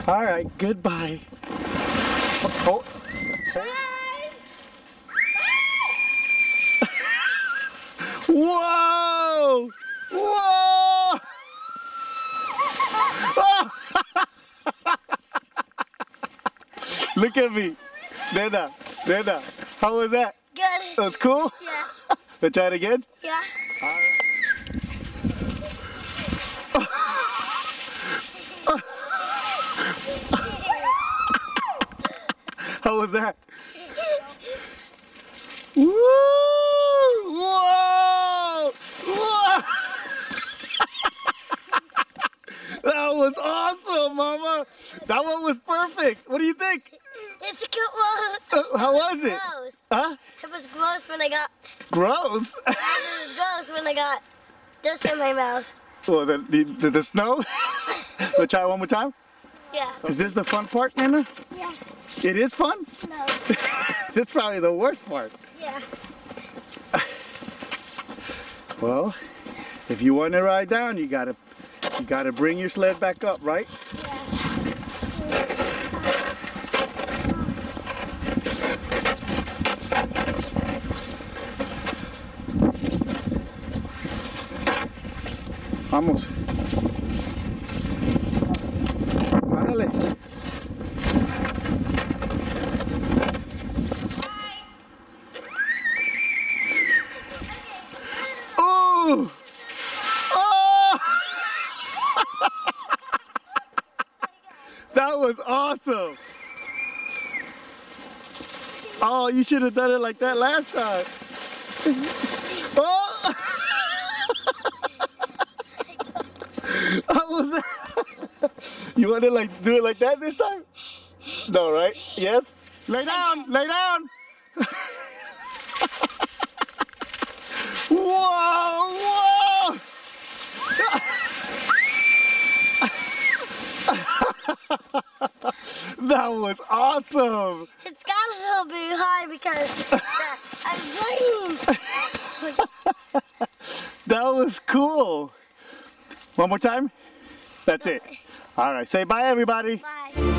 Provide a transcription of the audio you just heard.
All right, goodbye. Oh. Whoa! Whoa! Look at me. Nena, how was that? Good. That was cool? Yeah. Let's try it again? Yeah. How was that? Woo! Whoa! Whoa! That was awesome, Mama. That one was perfect. What do you think? It's a good one. How was it? Gross. Huh? It was gross when I got. Gross. It was gross when I got this in my mouth. Well, the snow? Let's try it one more time. Yeah. Is this the fun part, Nana? Yeah. It is fun? No. This is probably the worst part. Yeah. Well, if you want to ride down, you gotta bring your sled back up, right? Vamos. Ándale. Oh! Oh! That was awesome. Oh, you should have done it like that last time. Oh! How was that? You want to do it like that this time? No, right? Yes? Lay down! Lay down! Whoa! Whoa! That was awesome! It's got a little bit high because I'm playing. That was cool. One more time? That's it. All right, say bye, everybody. Bye.